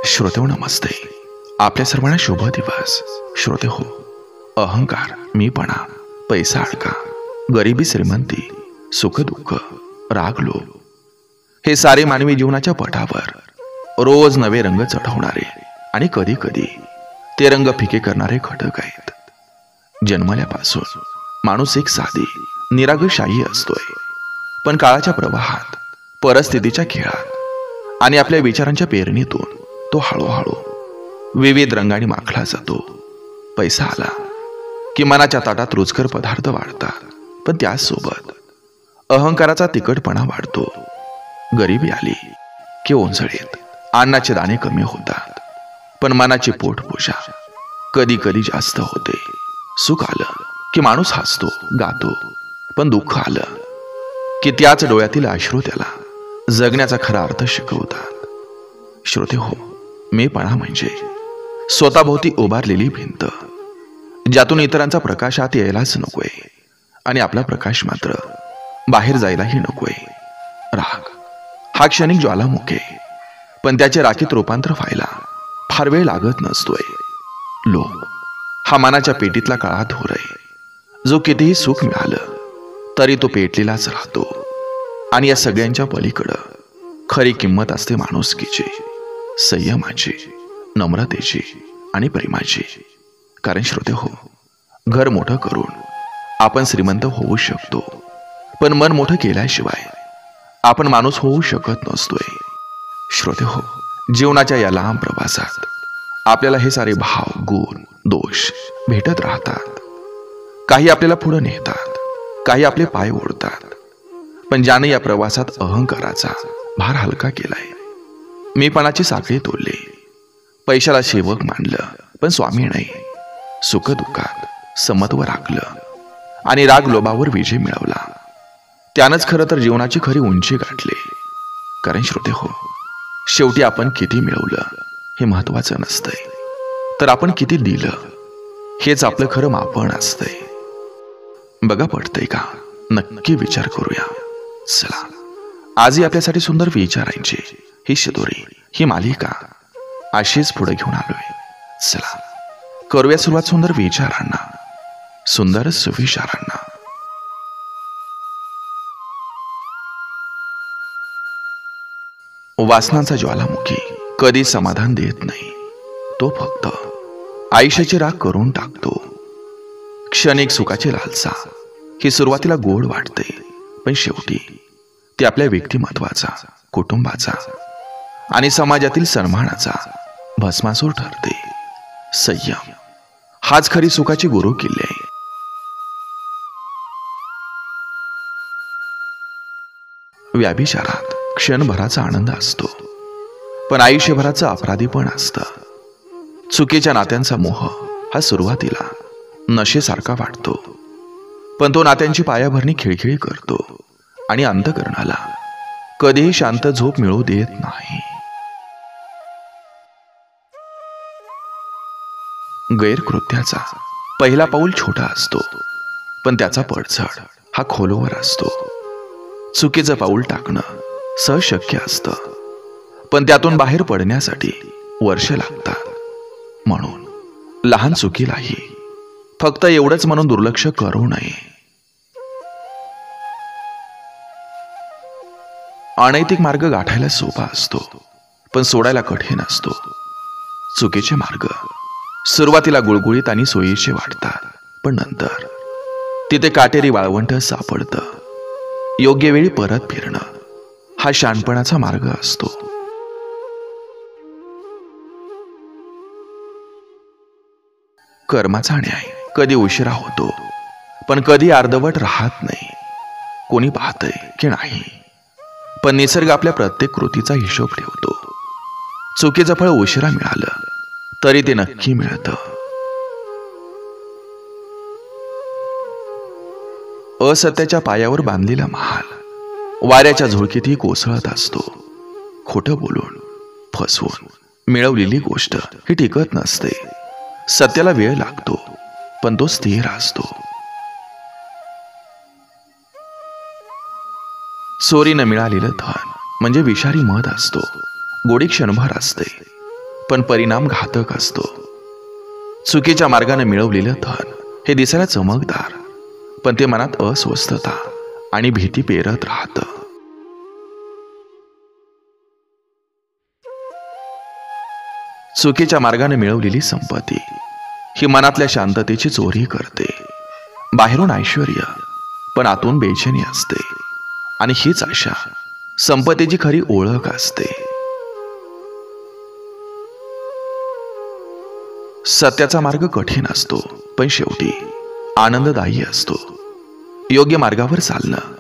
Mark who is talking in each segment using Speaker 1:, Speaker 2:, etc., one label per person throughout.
Speaker 1: श्रोतेहो नमस्ते. आपल्या सर्वांना शुभ दिवस. श्रोते हो, अहंकार, मीपणा, पैसा अडका, गरिबी श्रीमंती, सुख दुःख, राग लोभ, हे सारे मानवी जीवनाच्या पटावर रोज नवे रंग चढवणारे आणि कधी कधी ते रंग फिके करणारे घटक आहेत. जन्मल्यापासून माणूस एक साधी निरागसशाही असतोय, पण काळाच्या प्रवाहात, परिस्थितीच्या खेळात आणि आपल्या विचारांच्या पेरणीतून तो हळूहळू विविध रंगांनी माखला जातो. पैसा आला की मनाच्या ताटात रुचकर पदार्थ वाढतात, पण त्याचसोबत अहंकाराचा तिखटपणा वाढतो. गरिबी आली की ओंजळीत अन्नाचे दाणे कमी होतात, पण मनाची पोटपूजा कधी कधी जास्त होते. सुख आलं की माणूस हसतो, गातो, पण दुःख आलं की त्याच डोळ्यातील अश्रू त्याला जगण्याचा खरा अर्थ शिकवतात. श्रोते हो, मीपणा म्हणजे स्वतःभोवती उभारलेली भिंत, ज्यातून इतरांचा प्रकाश आत यायलाच नकोय आणि आपला प्रकाश मात्र बाहेर जायलाही नकोय. राग हा क्षणिक ज्वालामुखी, पण त्याचे राखीत रूपांतर व्हायला फार वेळ लागत नसतोय. लोभ हा मनाच्या पेटीतला काळा धूर आहे, जो कितीही सुख मिळालं तरी तो पेटलेलाच राहतो. आणि या सगळ्यांच्या पलीकडं खरी किंमत असते माणुसकीची, संयमाची, नम्रतेची आणि प्रेमाची. कारण श्रोते हो, घर मोठं करून आपण श्रीमंत होऊ शकतो, पण मन मोठं केल्याशिवाय आपण माणूस होऊ शकत नसतोय. श्रोते हो, जीवनाच्या या लांब प्रवासात आपल्याला हे सारे भाव, गुण, दोष भेटत राहतात. काही आपल्याला पुढे नेतात, काही आपले पाय ओढतात, पण ज्याने या प्रवासात अहंकाराचा भार हलका केलाय, मीपणाची साखळी तोडली, पैशाला सेवक मानलं पण स्वामी नाही, सुख दुःखात समत्व राखलं आणि राग लोभावर विजय मिळवला, त्यानंच खरं तर जीवनाची खरी उंची गाठली. कारण श्रोते हो, शेवटी आपण किती मिळवलं हे महत्वाचं नसतंय, तर आपण किती दिलं हेच आपलं खरं मापन असतंय. बघा, पडतंय का? नक्की विचार करूया. चला, आजही आपल्यासाठी सुंदर विचारांची ही शिदोरी, ही मालिका अशीच पुढे घेऊन आलोय. चला, करूया सुरुवात सुंदर विचारांना, सुंदर सुविचारांना. वासनांचा ज्वालामुखी कधी समाधान देत नाही, तो फक्त आयुष्याची राख करून टाकतो. क्षणिक सुखाची लालसा ही सुरुवातीला गोड वाटते, पण शेवटी ती आपल्या व्यक्तिमत्वाचा, कुटुंबाचा आणि समाजातील सन्मानाचा भस्मासूर ठरते. संयम हाच खरी सुखाची गुरु किल्ली आहे. व्याभिचारात क्षणभराचा आनंद असतो, पण आयुष्यभराचा अपराधी पण असतं. चुकीच्या नात्यांचा मोह हा सुरुवातीला नशेसारखा वाटतो, पण तो नात्यांची पायाभरणी खिळखिळी करतो आणि अंतःकरणाला कधीही शांत झोप मिळू देत नाही. गैरकृत्याचा पहिला पाऊल छोटा असतो, पण त्याचा पडझड हा खोलवर असतो. चुकीचं पाऊल टाकणं सहज शक्य असतं, पण त्यातून बाहेर पडण्यासाठी वर्ष लागतात. म्हणून लहान चुकीलाही फक्त एवढंच म्हणून दुर्लक्ष करू नये. अनैतिक मार्ग गाठायला सोपा असतो, पण सोडायला कठीण असतो. चुकीचे मार्ग सुरुवातीला गुळगुळीत आणि सोयीचे वाटतात, पण नंतर तिथे काटेरी वाळवंट सापडतं. योग्य वेळी परत फिरणं हा शहाणपणाचा मार्ग असतो. कर्माचा न्याय कधी उशिरा होतो, पण कधी अर्धवट राहत नाही. कोणी पाहतंय की नाही, पण निसर्ग आपल्या प्रत्येक कृतीचा हिशोब ठेवतो. चुकीचं फळ उशिरा मिळालं तरी ते नक्की मिळतं. असत्याच्या पायावर बांधलेला महाल वाऱ्याच्या झुळकीतही कोसळत असतो. खोटं बोलून, फसवून मिळवलेली गोष्ट ही टिकत नसते. सत्याला वेळ लागतो, पण तो स्थिर असतो. चोरीनं मिळालेलं धन म्हणजे विषारी मध असतो. गोडी क्षणभर असते, पण परिणाम घातक असतो. चुकीच्या मार्गाने मिळवलेलं धन हे दिसायला चमकदार, पण ते मनात अस्वस्थता आणि भीती पेरत राहतं. चुकीच्या मार्गाने मिळवलेली संपत्ती ही मनातल्या शांततेची चोरी करते. बाहेरून ऐश्वर्य, पण आतून बेचैनी असते. आणि हीच आशा संपत्तीची खरी ओळख असते. सत्याचा मार्ग कठीण असतो, पण शेवटी आनंददायी असतो. योग्य मार्गावर चालणं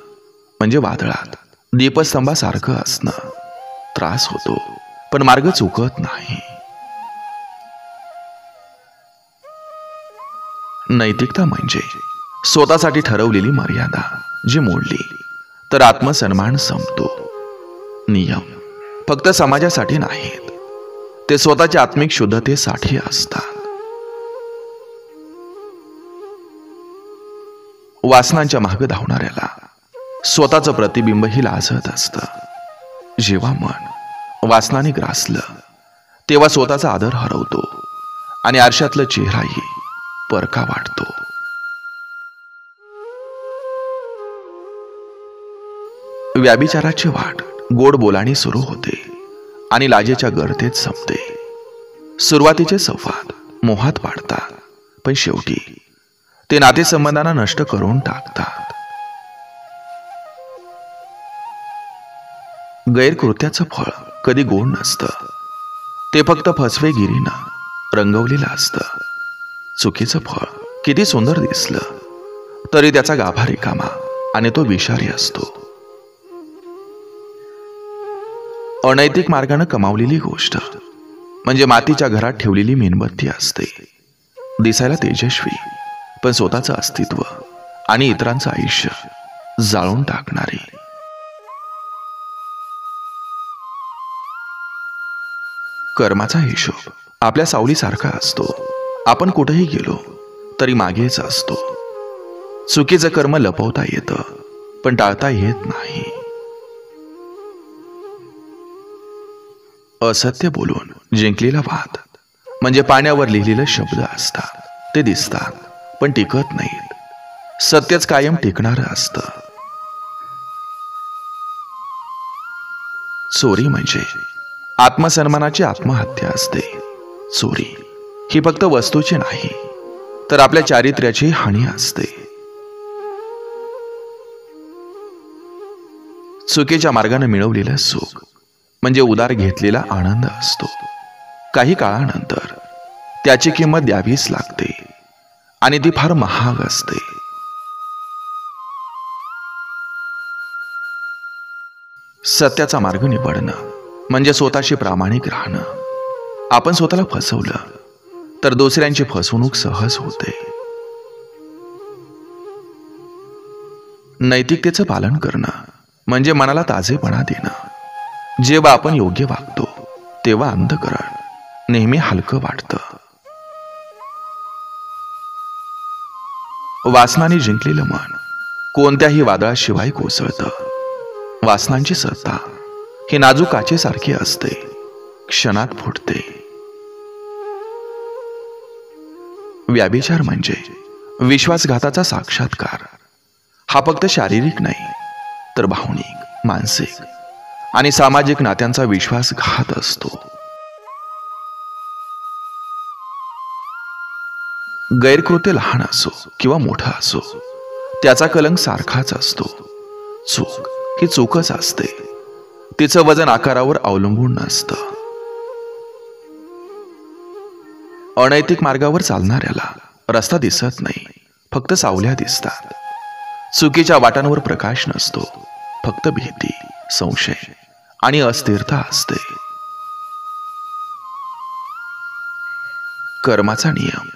Speaker 1: म्हणजे वादळात दीपस्तंभासारखं असणं. त्रास होतो, पण मार्ग चुकत नाही. नैतिकता म्हणजे स्वतःसाठी ठरवलेली मर्यादा जी मोडली तर आत्मसन्मान संपतो. नियम फक्त समाजासाठी नाहीत, ते स्वतःच्या आत्मिक शुद्धतेसाठी असतात. वासनांच्या मागे धावणाऱ्याला स्वतःचं प्रतिबिंबही लाजत असतं. जेव्हा मन वासनाने ग्रासलं तेव्हा स्वतःचा आदर हरवतो आणि आरशातला चेहराही परका वाटतो. व्याभिचाराची वाट गोड बोलाने सुरू होते आणि लाजेच्या गर्तेत संपते. सुरुवातीचे संवाद मोहात पाडतात, पण शेवटी ते नातेसंबंधांना नष्ट करून टाकतात. गैरकृत्याचं फळ कधी गोड नसतं, ते फक्त फसवेगिरीनं रंगवलेलं असतं. चुकीचं फळ किती सुंदर दिसलं तरी त्याचा गाभा रिकामा आणि तो विषारी असतो. अनैतिक मार्गाने कमावलेली गोष्ट म्हणजे मातीच्या घरात ठेवलेली मेणबत्ती असते. दिसायला तेजस्वी, पण स्वतःचं अस्तित्व आणि इतरांचं आयुष्य जाळून टाकणारी. कर्माचा हिशोब आपल्या सावलीसारखा असतो. आपण कुठेही गेलो तरी मागेच असतो. चुकीचं कर्म लपवता येतं, पण टाळता येत नाही. असत्य बोलून जिंकलेला वाद म्हणजे पाण्यावर लिहिलेले शब्द असतात. ते दिसतात पण टिकत नाहीत. सत्यच कायम टिकणारं असतं. चोरी म्हणजे आत्मसन्मानाची आत्महत्या असते. चोरी ही फक्त वस्तूची नाही, तर आपल्या चारित्र्याची हानी असते. चुकीच्या मार्गाने मिळवलेलं सुख म्हणजे उधार घेतलेला आनंद असतो. काही काळानंतर त्याची किंमत द्यावीच लागते आणि ती फार महाग असते. सत्याचा मार्ग निवडणं म्हणजे स्वतःशी प्रामाणिक राहणं. आपण स्वतःला फसवलं तर दुसऱ्यांची फसवणूक सहज होते. नैतिकतेचं पालन करणं म्हणजे मनाला ताजेपणा देणं. जेव्हा आपण योग्य वागतो तेव्हा अंधकरण नेहमी हलकं वाटतं. वासनाने जिंकलेलं मन कोणत्याही वादळाशिवाय कोसळतं. वासनांची सत्ता ही नाजूक काचेसारखी असते, क्षणात फुटते. व्याभिचार म्हणजे विश्वासघाताचा साक्षात्कार. हा फक्त शारीरिक नाही, तर भावनिक, मानसिक आणि सामाजिक नात्यांचा विश्वासघात असतो. गैरकृत्य लहान असो किंवा मोठा असो, त्याचा कलंक सारखाच असतो. चूक ही चूकच असते. तिचं वजन आकारावर अवलंबून नसतं. अनैतिक मार्गावर चालणाऱ्याला रस्ता दिसत नाही, फक्त सावल्या दिसतात. चुकीच्या वाटांवर प्रकाश नसतो, फक्त भीती, संशय आणि अस्थिरता असते. कर्माचा नियम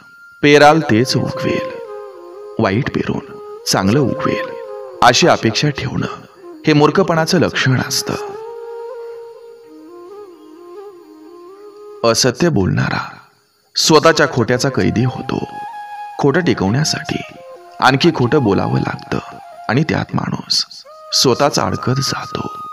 Speaker 1: पेराल तेच उगवेल. वाईट पेरून चांगलं उगवेल अशी अपेक्षा ठेवणं हे मूर्खपणाचं लक्षण असतं. असत्य बोलणारा स्वतःच्या खोट्याचा कैदी होतो. खोटं टिकवण्यासाठी आणखी खोटं बोलावं लागतं आणि त्यात माणूस स्वतःच अडकत जातो.